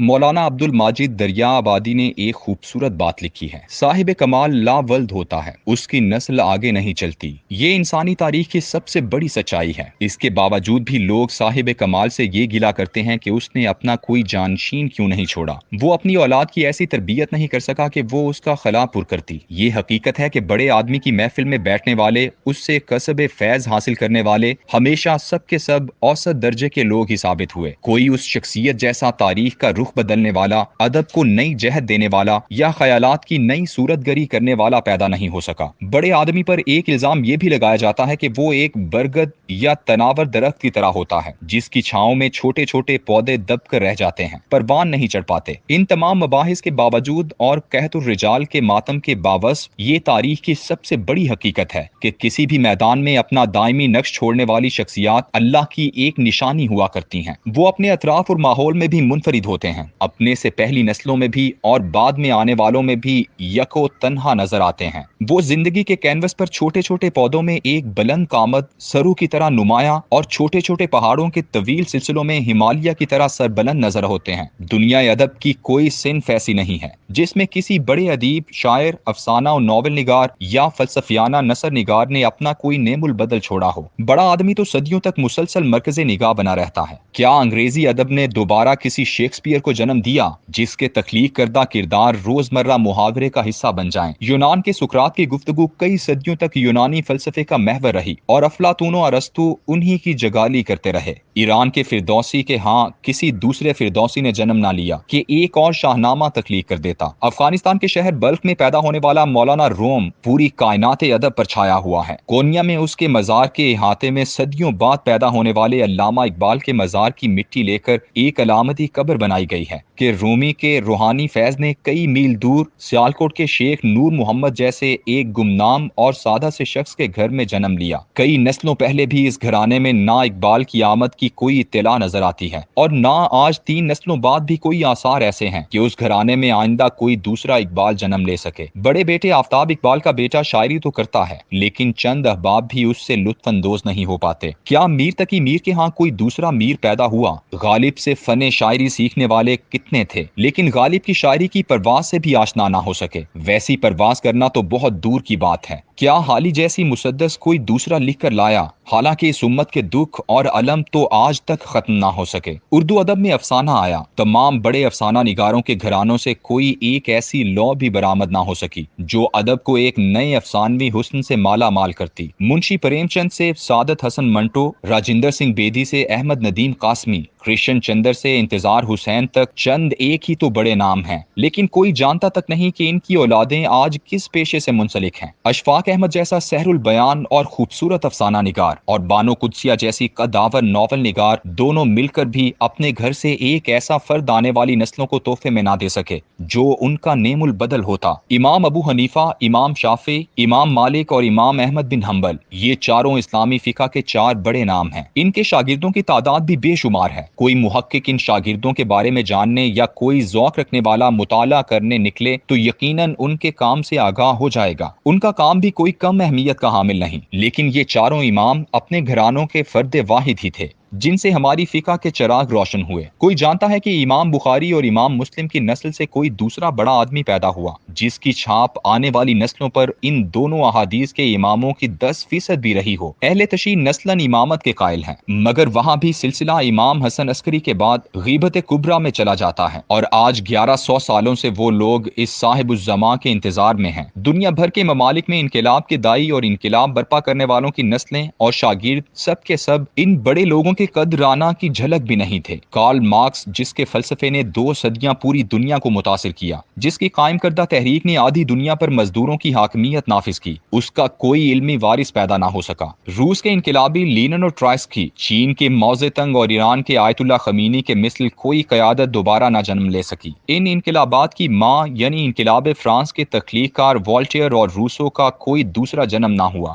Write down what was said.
مولانا عبد الماجد دریا آبادی نے ایک خوبصورت بات لکھی ہے، صاحب کمال لا ولد ہوتا ہے، اس کی نسل آگے نہیں چلتی۔ یہ انسانی تاریخ کی سب سے بڑی سچائی ہے۔ اس کے باوجود بھی لوگ صاحب کمال سے یہ گلا کرتے ہیں کہ اس نے اپنا کوئی جانشین کیوں نہیں چھوڑا، وہ اپنی اولاد کی ایسی تربیت نہیں کر سکا کہ وہ اس کا خلا پر کرتی۔ یہ حقیقت ہے کہ بڑے آدمی کی محفل میں بیٹھنے والے، اس سے کسب فیض حاصل کرنے والے ہمیشہ سب کے سب اوسط درجے کے لوگ ہی ثابت ہوئے۔ کوئی اس شخصیت جیسا تاریخ کا رخ بدلنے والا، ادب کو نئی جہت دینے والا یا خیالات کی نئی صورت گری کرنے والا پیدا نہیں ہو سکا۔ بڑے آدمی پر ایک الزام یہ بھی لگایا جاتا ہے کہ وہ ایک برگد یا تناور درخت کی طرح ہوتا ہے جس کی چھاؤں میں چھوٹے چھوٹے پودے دب کر رہ جاتے ہیں، پروان نہیں چڑھ پاتے۔ ان تمام مباحث کے باوجود اور قحط الرجال کے ماتم کے باوجود یہ تاریخ کی سب سے بڑی حقیقت ہے کہ کسی بھی میدان میں اپنا دائمی نقش چھوڑنے والی شخصیات اللہ کی ایک نشانی ہوا کرتی ہیں۔ وہ اپنے اطراف اور ماحول میں بھی منفرد ہوتے ہیں، اپنے سے پہلی نسلوں میں بھی اور بعد میں آنے والوں میں بھی یکو تنہا نظر آتے ہیں۔ وہ زندگی کے کینوس پر چھوٹے چھوٹے پودوں میں ایک بلند قامت سرو کی طرح نمایاں اور چھوٹے چھوٹے پہاڑوں کے طویل سلسلوں میں ہمالیہ کی طرح سربلند نظر ہوتے ہیں۔ دنیا ادب کی کوئی صنف ایسی نہیں ہے جس میں کسی بڑے ادیب، شاعر، افسانہ و ناول نگار یا فلسفیانہ نثر نگار نے اپنا کوئی نعم البدل چھوڑا ہو۔ بڑا آدمی تو صدیوں تک مسلسل مرکز نگاہ بنا رہتا ہے۔ کیا انگریزی ادب نے دوبارہ کسی شیکسپیئر کو جنم دیا جس کے تخلیق کردہ کردار روزمرہ محاورے کا حصہ بن جائیں؟ یونان کے سقراط کی گفتگو کئی صدیوں تک یونانی فلسفے کا محور رہی اور افلاطون و ارسطو انہی کی جگالی کرتے رہے۔ ایران کے فردوسی کے ہاں کسی دوسرے فردوسی نے جنم نہ لیا کہ ایک اور شاہنامہ تخلیق کر دیتا۔ افغانستان کے شہر بلخ میں پیدا ہونے والا مولانا روم پوری کائنات ادب پر چھایا ہوا ہے۔ کونیا میں اس کے مزار کے احاطے میں صدیوں بعد پیدا ہونے والے علامہ اقبال کے مزار کی مٹی لے کر ایک علامتی قبر بنائی گئی ہے کہ رومی کے روحانی فیض نے کئی میل دور سیالکوٹ کے شیخ نور محمد جیسے ایک گمنام اور سادہ سے شخص کے گھر میں جنم لیا۔ کئی نسلوں پہلے بھی اس گھرانے میں نہ اقبال کی آمد کی کوئی اطلاع نظر آتی ہے اور نہ آج 3 نسلوں بعد بھی کوئی آثار ایسے ہیں کہ اس گھرانے میں آئندہ کوئی دوسرا اقبال جنم لے سکے۔ بڑے بیٹے آفتاب اقبال کا بیٹا شاعری تو کرتا ہے لیکن چند احباب بھی اس سے لطف اندوز نہیں ہو پاتے۔ کیا میر تقی میر کے ہاں کوئی دوسرا میر پیدا ہوا؟ غالب سے فن شاعری سیکھنے والے کتنے تھے لیکن غالب کی شاعری کی پرواز سے بھی آشنا نہ ہو سکے۔ ویسی پرواز کرنا تو بہت دور کی بات ہے۔ کیا حالی جیسی مسدس کوئی دوسرا لکھ کر لایا؟ حالانکہ اس امت کے دکھ اور علم تو آج تک ختم نہ ہو سکے۔ اردو ادب میں افسانہ آیا، تمام بڑے افسانہ نگاروں کے گھرانوں سے کوئی ایک ایسی لو بھی برآمد نہ ہو سکی جو ادب کو ایک نئے افسانوی حسن سے مالا مال کرتی۔ منشی پریم چند سے سعادت حسن منٹو، راجندر سنگھ بیدی سے احمد ندیم قاسمی، کرشن چندر سے انتظار حسین تک چند ایک ہی تو بڑے نام ہیں، لیکن کوئی جانتا تک نہیں کہ ان کی اولادیں آج کس پیشے سے منسلک ہیں۔ اشفاق احمد جیسا سحر البیان اور خوبصورت افسانہ نگار اور بانو قدسیہ جیسی قدآور ناول نگار دونوں مل کر بھی اپنے گھر سے ایک ایسا فرد آنے والی نسلوں کو تحفے میں نہ دے سکے جو ان کا نعم البدل ہوتا۔ امام ابو حنیفہ، امام شافعی، امام مالک اور امام احمد بن حنبل، یہ چاروں اسلامی فقہ کے 4 بڑے نام ہیں۔ ان کے شاگردوں کی تعداد بھی بے شمار ہے۔ کوئی محقق ان شاگردوں کے بارے میں جاننے یا کوئی ذوق رکھنے والا مطالعہ کرنے نکلے تو یقیناً ان کے کام سے آگاہ ہو جائے گا۔ ان کا کام بھی کوئی کم اہمیت کا حامل نہیں، لیکن یہ چاروں امام اپنے گھرانوں کے فرد واحد ہی تھے جن سے ہماری فقہ کے چراغ روشن ہوئے۔ کوئی جانتا ہے کہ امام بخاری اور امام مسلم کی نسل سے کوئی دوسرا بڑا آدمی پیدا ہوا جس کی چھاپ آنے والی نسلوں پر ان دونوں احادیث کے اماموں کی 10% بھی رہی ہو؟ اہل تشیع نسلاً امامت کے قائل ہیں، مگر وہاں بھی سلسلہ امام حسن عسکری کے بعد غیبت کبریٰ میں چلا جاتا ہے اور آج 1100 سالوں سے وہ لوگ اس صاحب الزماں کے انتظار میں ہیں۔ دنیا بھر کے ممالک میں انقلاب کے دائی اور انقلاب برپا کرنے والوں کی نسلیں اور شاگرد سب کے سب ان بڑے لوگوں کے قدرانہ کی جھلک بھی نہیں تھے۔ کارل مارکس، جس کے فلسفے نے 2 صدیاں پوری دنیا کو متاثر کیا، جس کی قائم کردہ تحریک نے آدھی دنیا پر مزدوروں کی حاکمیت نافذ کی، اس کا کوئی علمی وارث پیدا نہ ہو سکا۔ روس کے انقلابی لینن اور ٹرائسکی، چین کے ماؤ زیتنگ اور ایران کے آیت اللہ خمینی کے مثل کوئی قیادت دوبارہ نہ جنم لے سکی۔ ان انقلابات کی ماں یعنی انقلاب فرانس کے تخلیق کار والٹیئر اور روسو کا کوئی دوسرا جنم نہ ہوا۔